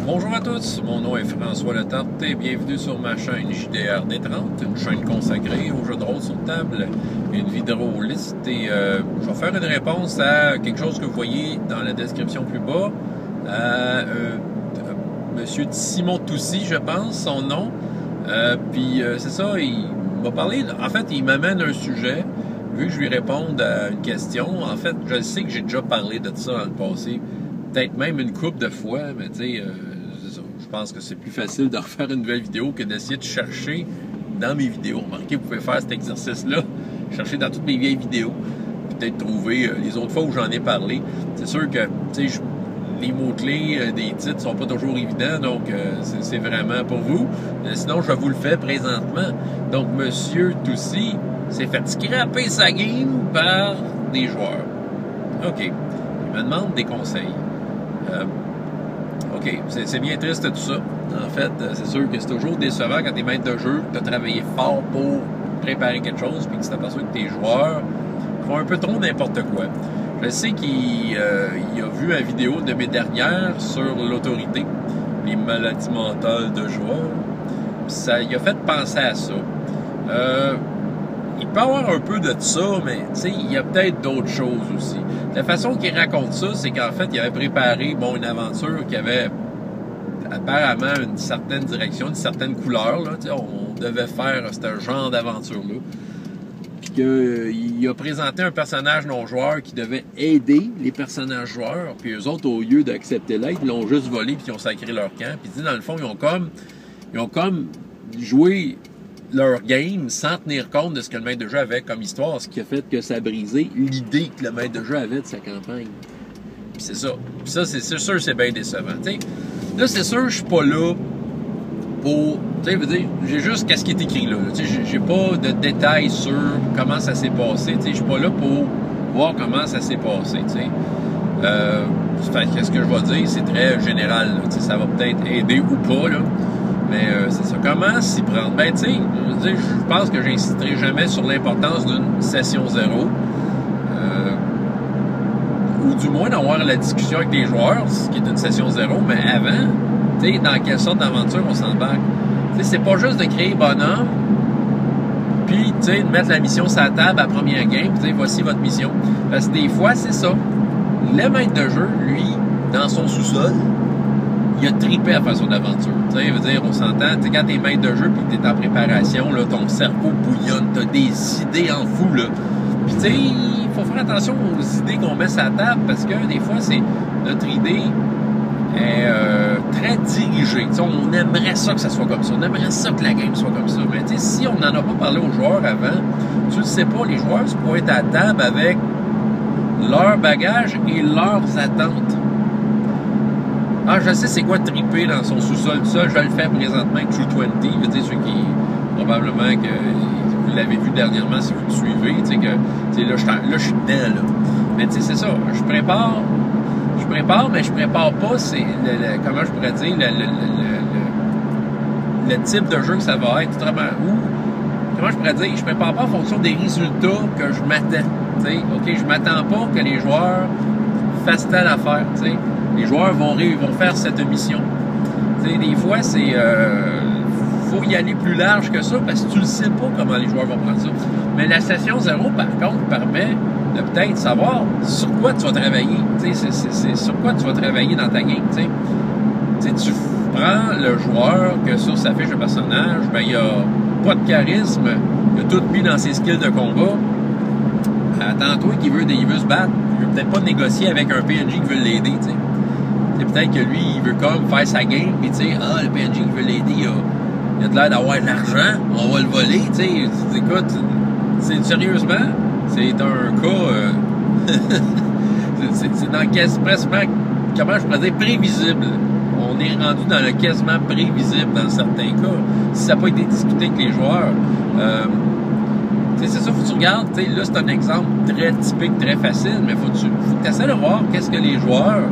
Bonjour à tous, mon nom est François Letarte et bienvenue sur ma chaîne JDR D30, une chaîne consacrée aux jeux de rôle sur table, une vidéo liste et je vais faire une réponse à quelque chose que vous voyez dans la description plus bas, à Monsieur Simon Tousi, je pense, son nom, puis c'est ça, il m'a parlé, en fait il m'amène un sujet, vu que je lui réponde à une question, en fait je sais que j'ai déjà parlé de ça dans le passé, peut-être même une couple de fois, mais tu sais, je pense que c'est plus facile d'en refaire une nouvelle vidéo que d'essayer de chercher dans mes vidéos. Remarquez, vous pouvez faire cet exercice-là, chercher dans toutes mes vieilles vidéos, peut-être trouver les autres fois où j'en ai parlé. C'est sûr que, tu sais, les mots-clés des titres sont pas toujours évidents, donc c'est vraiment pour vous. Sinon, je vous le fais présentement. Donc, Monsieur Tousi s'est fait scraper sa game par des joueurs. OK. Il me demande des conseils. OK, c'est bien triste tout ça. En fait, c'est sûr que c'est toujours décevant quand t'es maître de jeu, que tu as travaillé fort pour préparer quelque chose, puis que tu t'aperçois que tes joueurs font un peu trop n'importe quoi. Je sais qu'il a vu une vidéo de mes dernières sur l'autorité, les maladies mentales de joueurs. Ça il a fait penser à ça. Il peut y avoir un peu de ça, mais il y a peut-être d'autres choses aussi. La façon qu'il raconte ça, c'est qu'en fait, il avait préparé une aventure qui avait apparemment une certaine direction, une certaine couleur. Là, on devait faire ce genre d'aventure-là. Puis qu'il a présenté un personnage non-joueur qui devait aider les personnages joueurs. Puis eux autres, au lieu d'accepter l'aide, ils l'ont juste volé puis ils ont sacré leur camp. Puis dans le fond, ils ont comme joué leur game sans tenir compte de ce que le maître de jeu avait comme histoire, ce qui a fait que ça a brisé l'idée que le maître de jeu avait de sa campagne. Puis c'est ça. Puis ça, c'est sûr, c'est bien décevant. T'sais. Là, c'est sûr, je suis pas là pour... Tu sais, j'ai juste qu'est-ce qui est écrit là. J'ai pas de détails sur comment ça s'est passé. Je suis pas là pour voir comment ça s'est passé. Qu'est-ce que je vais dire, c'est très général. Là. Ça va peut-être aider ou pas, là. Mais c'est ça. Comment s'y prendre? Ben, tu sais, je pense que j'insisterai jamais sur l'importance d'une session zéro. Ou du moins d'avoir la discussion avec les joueurs, ce qui est une session zéro, mais avant, tu sais, dans quelle sorte d'aventure on s'embarque. Tu sais, c'est pas juste de créer bonhomme, puis, tu sais, de mettre la mission sur la table à la première game, puis, tu sais, voici votre mission. Parce que des fois, c'est ça. Le maître de jeu, lui, dans son sous-sol, il a trippé à faire son aventure. Tu sais, veut dire, on s'entend, tu sais, quand t'es maître de jeu puis que t'es en préparation, là, ton cerveau bouillonne, t'as des idées en fou, là. Puis, tu sais, il faut faire attention aux idées qu'on met sur la table parce que, des fois, c'est notre idée est très dirigée. Tu sais, on aimerait ça que ça soit comme ça. On aimerait ça que la game soit comme ça. Mais, tu sais, si on n'en a pas parlé aux joueurs avant, tu le sais pas, les joueurs se pointent à la table avec leur bagage et leurs attentes. Ah, je sais c'est quoi triper dans son sous-sol tout seul. Je le fais présentement avec True 20. Je veux dire, ceux qui, probablement que vous l'avez vu dernièrement si vous me suivez, tu sais, que là, je suis dedans, là. Mais tu sais, c'est ça. Je prépare, mais je prépare pas, comment je pourrais dire, le type de jeu que ça va être. Comment je pourrais dire, je prépare pas en fonction des résultats que je m'attends. Tu sais, OK, je m'attends pas que les joueurs fassent telle affaire, tu sais. Les joueurs vont faire cette mission. T'sais, des fois, c'est faut y aller plus large que ça parce que tu ne sais pas comment les joueurs vont prendre ça. Mais la session zéro, par contre, permet de peut-être savoir sur quoi tu vas travailler. C'est sur quoi tu vas travailler dans ta game. Tu prends le joueur que sur sa fiche de personnage, ben il n'y a pas de charisme, il a tout mis dans ses skills de combat. Attends-toi qu'il veut se battre. Il veut peut-être pas négocier avec un PNJ qui veut l'aider. Peut-être que lui, il veut comme faire sa game, puis tu sais, le PNJ qui veut l'aider, il a de l'air d'avoir de l'argent, on va le voler, tu sais. Écoute, sérieusement, c'est un cas, c'est dans quasiment, comment je pourrais dire, prévisible. On est rendu dans le quasiment prévisible dans certains cas, si ça n'a pas été discuté avec les joueurs. C'est ça, faut que tu regardes, là c'est un exemple très typique, très facile, mais faut que tu essaies de voir qu'est-ce que les joueurs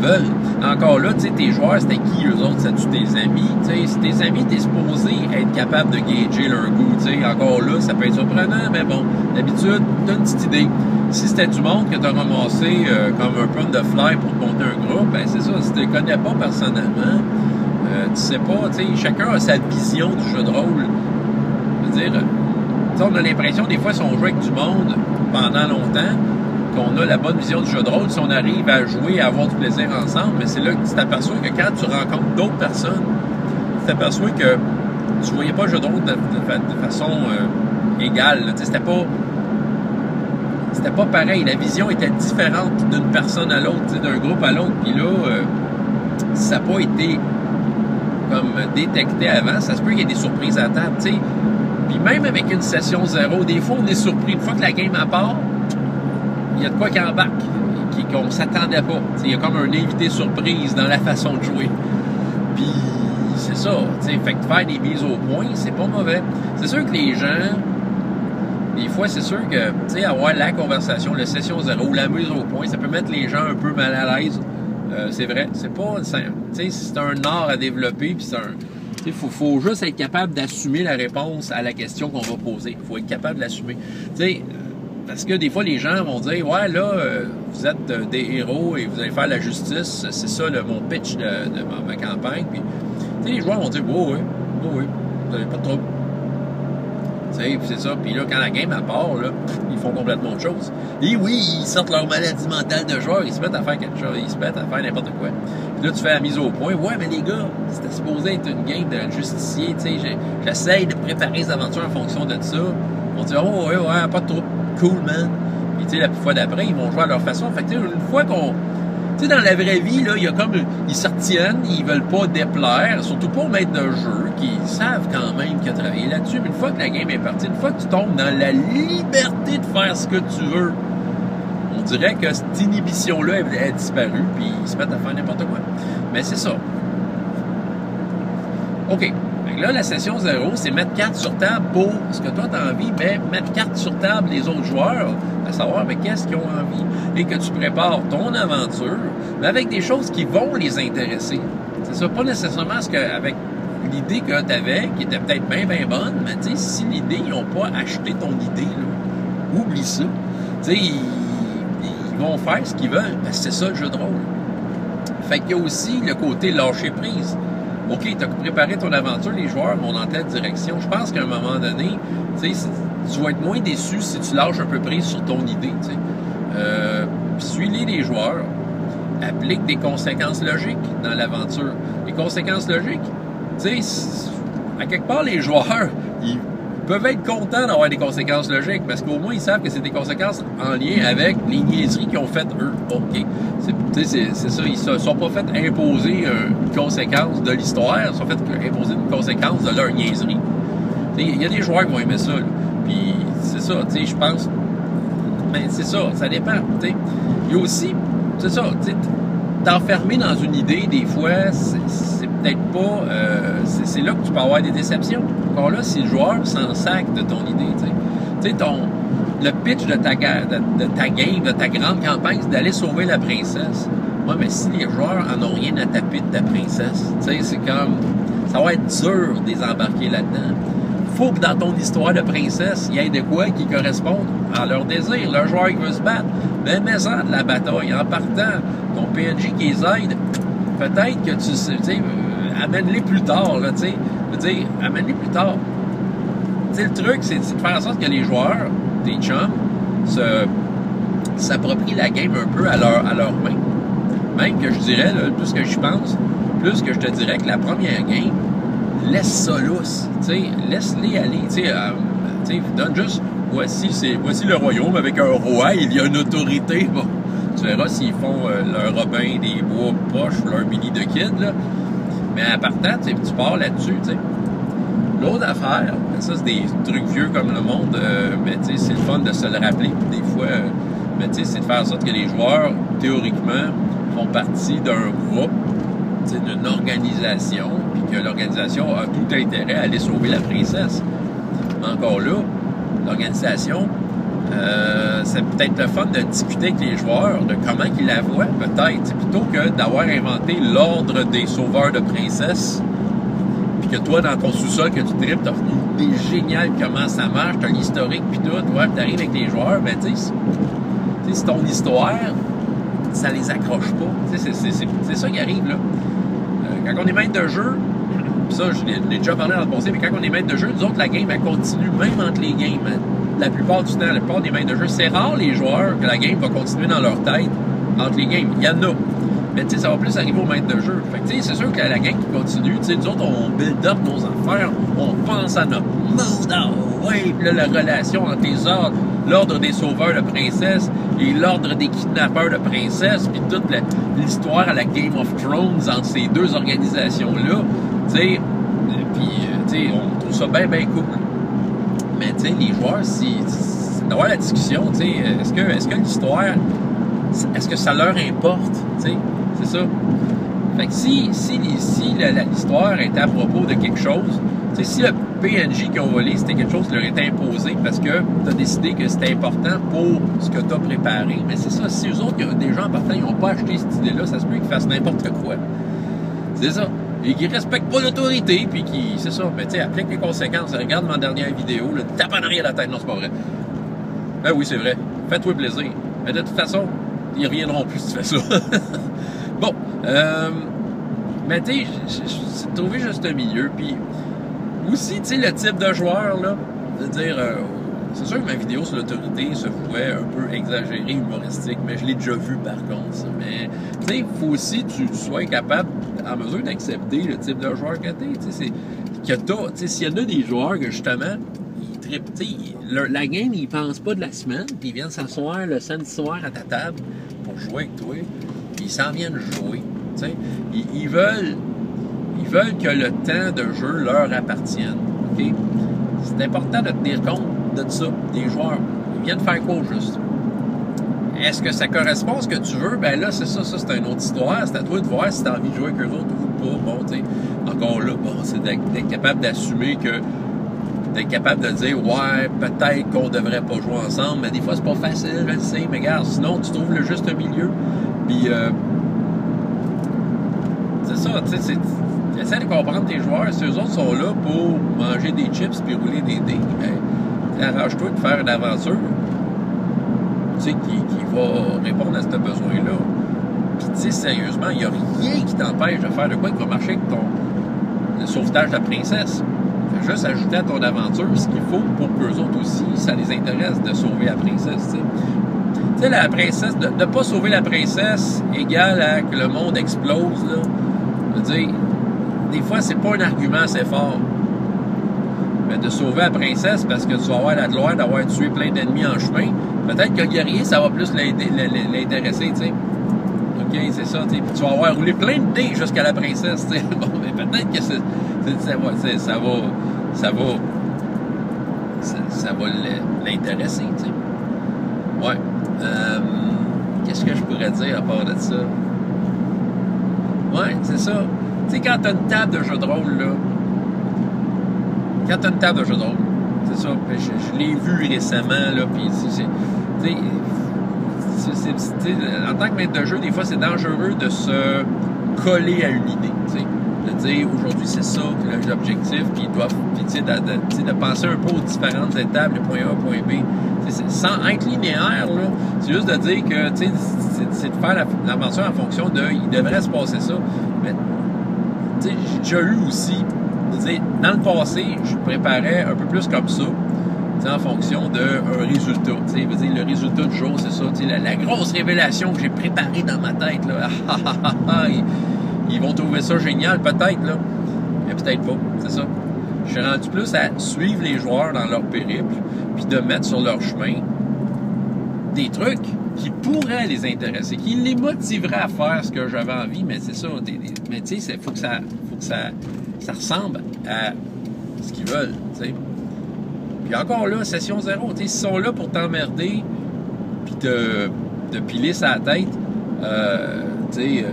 veulent. Encore là, tu sais, tes joueurs, c'était qui eux autres? C'est-tu tes amis? Tu sais, si tes amis, t'es supposé être capable de gager leur goût. Tu sais, encore là, ça peut être surprenant, mais bon, d'habitude, t'as une petite idée. Si c'était du monde que t'as ramassé comme un peu de fly pour monter un groupe, ben c'est ça, si tu les connais pas personnellement, tu sais pas, tu sais, chacun a sa vision du jeu de rôle. Je veux dire, on a l'impression, des fois, si on joue avec du monde pendant longtemps, qu'on a la bonne vision du jeu de rôle, si on arrive à jouer, à avoir du plaisir ensemble, mais c'est là que tu t'aperçois que quand tu rencontres d'autres personnes, tu t'aperçois que tu voyais pas le jeu de rôle de façon égale. Tu sais, c'était pas pareil. La vision était différente d'une personne à l'autre, tu sais, d'un groupe à l'autre. Puis là, ça n'a pas été comme détecté avant. Ça se peut qu'il y ait des surprises à table, tu sais. Puis même avec une session 0, des fois, on est surpris. Une fois que la game à part, il y a de quoi qui embarque, qu'on ne s'attendait pas. Il y a comme un invité surprise dans la façon de jouer. Puis, c'est ça. Fait que faire des mises au point, c'est pas mauvais. C'est sûr que les gens, des fois, c'est sûr que, tu sais, avoir la conversation, la session 0, la mise au point, ça peut mettre les gens un peu mal à l'aise. C'est vrai. C'est pas... Tu sais, c'est un art à développer, puis c'est un... Il faut juste être capable d'assumer la réponse à la question qu'on va poser. Il faut être capable de l'assumer. Tu sais, parce que des fois, les gens vont dire « Ouais, là, vous êtes des héros et vous allez faire la justice. C'est ça, mon pitch de ma campagne. » Puis, tu sais, les joueurs vont dire « Oh, oui, vous n'avez pas de trouble. » Tu sais, c'est ça. Puis là, quand la game, elle part, là, ils font complètement autre chose. Et oui, ils sortent leur maladie mentale de joueur, ils se mettent à faire quelque chose, ils se mettent à faire n'importe quoi. Puis là, tu fais la mise au point. Ouais, mais les gars, c'était supposé être une game de justicier, tu sais. J'essaye de préparer les aventures en fonction de ça. On dit, oh, ouais, pas de trouble. Cool, man. Puis, tu sais, la fois d'après, ils vont jouer à leur façon. Fait que, une fois qu'on... Tu sais, dans la vraie vie, là, il y a comme... Ils se retiennent, ils veulent pas déplaire, surtout pas au maître de jeu, qui savent quand même qu'il a travaillé là-dessus. Mais une fois que la game est partie, une fois que tu tombes dans la liberté de faire ce que tu veux, on dirait que cette inhibition-là a disparu, puis ils se mettent à faire n'importe quoi. Mais c'est ça. OK. Là, la session 0, c'est mettre carte sur table pour ce que toi tu as envie, mais mettre carte sur table les autres joueurs, à savoir avec qu'est-ce qu'ils ont envie, et que tu prépares ton aventure, mais avec des choses qui vont les intéresser. C'est ça, pas nécessairement ce que, avec l'idée que tu avais, qui était peut-être bien bonne, mais tu sais, si l'idée, ils n'ont pas acheté ton idée, là, oublie ça. Tu sais, ils vont faire ce qu'ils veulent, parce que c'est ça le jeu de rôle. Fait qu'il y a aussi le côté lâcher prise. OK, tu as préparé ton aventure, les joueurs vont dans telle direction. Je pense qu'à un moment donné, tu vas être moins déçu si tu lâches un peu prise sur ton idée. Suis les joueurs, applique des conséquences logiques dans l'aventure. Les conséquences logiques, tu sais, à quelque part, les joueurs, ils peuvent être contents d'avoir des conséquences logiques parce qu'au moins, ils savent que c'est des conséquences en lien avec les niaiseries qu'ils ont faites eux. OK. C'est ça, ils ne sont pas fait imposer une conséquence de l'histoire, ils sont fait imposer une conséquence de leur niaiserie. Il y a des joueurs qui vont aimer ça. Là. Puis c'est ça, tu sais, je pense. Mais c'est ça dépend. Il y a aussi, c'est ça, t'enfermer dans une idée, des fois, c'est peut-être pas. C'est là que tu peux avoir des déceptions. Encore là, si le joueur s'en sac de ton idée, tu sais, le pitch de ta game, de ta grande campagne, c'est d'aller sauver la princesse. Ouais, mais si les joueurs en ont rien à taper de ta princesse, tu sais, c'est comme... Ça va être dur de les embarquer là-dedans. Faut que dans ton histoire de princesse, il y ait de quoi qui corresponde à leur désir, leur joueur qui veut se battre. Mais mets-en de la bataille. En partant, ton PNJ qui les aide, peut-être que tu sais, amène-les plus tard, là, tu sais. Je veux dire, amène-les plus tard. Tu sais, le truc, c'est de faire en sorte que les joueurs, tes chums, s'approprient la game un peu à leur main. Même que je dirais, là, plus que je pense, plus que je te dirais que la première game, laisse ça lousse, tu sais, laisse-les aller, tu sais, donne juste, voici le royaume avec un roi, il y a une autorité, bon, tu verras s'ils font leur Robin des bois poches, leur mini de kid, là, mais à partant, tu pars là-dessus, tu sais. L'autre affaire, ça c'est des trucs vieux comme le monde, mais tu sais, c'est le fun de se le rappeler, des fois, mais tu sais, c'est de faire en sorte que les joueurs, théoriquement, font partie d'un groupe, d'une organisation, puis que l'organisation a tout intérêt à aller sauver la princesse. Mais encore là, l'organisation c'est peut-être le fun de discuter avec les joueurs de comment ils la voient, peut-être, plutôt que d'avoir inventé l'ordre des sauveurs de princesse, puis que toi, dans ton sous-sol, que tu tripes, t'as une idée géniale comment ça marche, t'as l'historique, puis tout, ouais, puis t'arrives avec les joueurs, ben, tu sais, c'est ton histoire, ça les accroche pas. C'est ça qui arrive, là. Quand on est maître de jeu, pis ça, je l'ai déjà parlé dans le passé, mais quand on est maître de jeu, nous autres, la game, elle continue, même entre les games. La plupart du temps, la plupart des maîtres de jeu, c'est rare les joueurs que la game va continuer dans leur tête entre les games. Il y en a. Mais tu sais, ça va plus arriver au maître de jeu. Fait que tu sais, c'est sûr que la game qui continue, tu sais, nous autres, on build up nos affaires, on pense à notre monde, ouais, puis là, la relation entre les ordres, l'ordre des sauveurs de princesse et l'ordre des kidnappeurs de princesse, puis toute l'histoire à la Game of Thrones entre ces deux organisations-là, tu sais, puis, tu sais, on trouve ça bien, bien cool. Mais, tu sais, les joueurs, d'avoir la discussion, tu sais, est-ce que l'histoire, est-ce que ça leur importe, tu sais, c'est ça. Fait que si l'histoire était à propos de quelque chose, tu sais, si le PNJ qui ont volé, c'était quelque chose qui leur était imposé parce que tu as décidé que c'était important pour ce que tu as préparé, mais c'est ça, si eux autres, des gens en partant, ils n'ont pas acheté cette idée-là, ça se peut qu'ils fassent n'importe quoi. C'est ça. Et qui respectent pas l'autorité, puis qui, c'est ça, mais tu sais, applique les conséquences. Regarde ma dernière vidéo, le tape en arrière à la tête, non, c'est pas vrai. Ben oui, c'est vrai. Fais-toi plaisir. Mais de toute façon, ils reviendront plus si tu fais ça. Bon, mais tu sais, c'est de trouver juste un milieu, puis aussi, tu sais, le type de joueur, là, de dire, c'est sûr que ma vidéo sur l'autorité se pouvait un peu exagérée, humoristique, mais je l'ai déjà vu par contre, ça. Mais, tu sais, il faut aussi que tu sois capable, en mesure d'accepter le type de joueur que t'es, tu sais, que t'as, tu sais, s'il y en a des joueurs que, justement, ils trippent, tu sais, la game, ils pensent pas de la semaine, puis ils viennent s'asseoir le samedi soir à ta table pour jouer avec toi, puis ils s'en viennent jouer, tu sais, ils veulent que le temps de jeu leur appartienne, OK? C'est important de tenir compte de ça, des joueurs. Ils viennent faire quoi, juste? Est-ce que ça correspond à ce que tu veux? Ben là, c'est ça, c'est une autre histoire. C'est à toi de voir si tu as envie de jouer avec eux autres ou pas. Bon, tu sais, encore là, bon, c'est d'être capable d'assumer que, d'être capable de dire, ouais, peut-être qu'on devrait pas jouer ensemble, mais des fois, c'est pas facile, je le sais, mais regarde, sinon, tu trouves le juste milieu. Puis, c'est ça, tu sais, essaie de comprendre tes joueurs. Si eux autres sont là pour manger des chips puis rouler des dés, ben, arrange-toi de faire une aventure, tu sais, qui va répondre à ce besoin-là. Puis, tu sais, sérieusement, il n'y a rien qui t'empêche de faire de quoi qui va marcher avec le sauvetage de la princesse. Fais juste ajouter à ton aventure ce qu'il faut pour qu'eux autres aussi, ça les intéresse de sauver la princesse, tu sais. Tu sais, la princesse, de ne pas sauver la princesse égale à que le monde explose, là. Je veux dire, des fois, c'est pas un argument assez fort. Mais de sauver la princesse parce que tu vas avoir la gloire d'avoir tué plein d'ennemis en chemin, peut-être que le guerrier, ça va plus l'intéresser, tu sais. OK, c'est ça, tu sais. Puis tu vas avoir roulé plein de dés jusqu'à la princesse, tu sais. Bon, mais peut-être que ça va l'intéresser, tu sais. Ouais. Qu'est-ce que je pourrais dire à part de ça? Ouais, c'est ça. Tu sais, quand t'as une table de jeu de rôle, là, c'est ça, je l'ai vu récemment, là, puis en tant que maître de jeu, des fois, c'est dangereux de se coller à une idée, tu sais, de dire, aujourd'hui, c'est ça, l'objectif, puis de penser un peu aux différentes étapes, le point A, le point B, sans être linéaire, là, c'est juste de dire que, tu sais, c'est de faire l'aventure en fonction de, il devrait se passer ça, mais j'ai déjà eu aussi, dans le passé, je préparais un peu plus comme ça, en fonction d'un résultat. Le résultat du jour, c'est ça. La grosse révélation que j'ai préparée dans ma tête, là, ils vont trouver ça génial, peut-être, là, mais peut-être pas, c'est ça. Je suis rendu plus à suivre les joueurs dans leur périple, puis de mettre sur leur chemin des trucs qui pourraient les intéresser, qui les motiveraient à faire ce que j'avais envie, mais c'est ça. Mais tu sais, il faut que ça ressemble à ce qu'ils veulent, tu sais. Puis encore là, session zéro, tu sais, s'ils sont là pour t'emmerder, puis te piler sa tête, tu sais,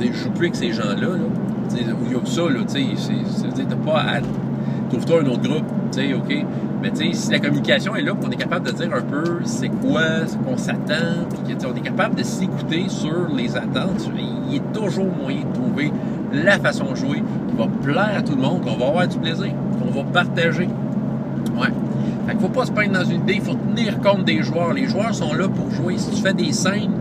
je joue plus avec ces gens-là, tu sais, il y a ça, là, tu sais, t'as pas à... Trouve-toi un autre groupe, tu sais, OK? Mais tu sais, si la communication est là, on est capable de dire un peu c'est quoi, ce qu'on s'attend, puis on est capable de s'écouter sur les attentes, il est toujours moyen de trouver la façon de jouer qui va plaire à tout le monde, qu'on va avoir du plaisir, qu'on va partager. Ouais. Fait qu'il faut pas se peindre dans une idée, il faut tenir compte des joueurs. Les joueurs sont là pour jouer. Si tu fais des scènes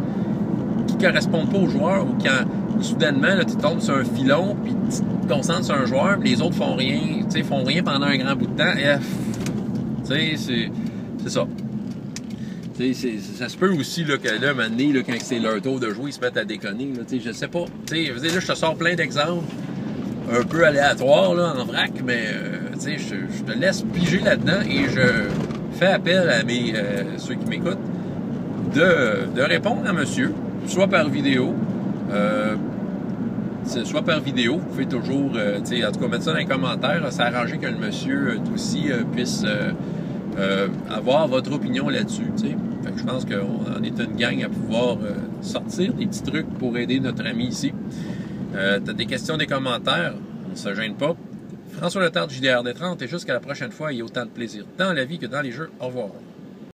qui correspondent pas aux joueurs ou quand soudainement là, tu tombes sur un filon puis tu te concentres sur un joueur puis les autres font rien, tu sais, font rien pendant un grand bout de temps, tu sais, c'est ça. Ça se peut aussi là, que là, un moment donné, là, quand c'est leur tour de jouer, ils se mettent à déconner. Là, je sais pas. Là, je te sors plein d'exemples un peu aléatoires là, en vrac, mais je te laisse piger là-dedans et je fais appel à ceux qui m'écoutent de répondre à monsieur, soit par vidéo, vous pouvez toujours, en tout cas, mettre ça dans les commentaires. C'est arrangé que le monsieur Tousi puisse avoir votre opinion là-dessus. Fait que je pense qu'on est une gang à pouvoir sortir des petits trucs pour aider notre ami ici. T'as des questions, des commentaires, on ne se gêne pas. François Le Tard, JDR D30, et jusqu'à la prochaine fois, il y a autant de plaisir dans la vie que dans les jeux. Au revoir.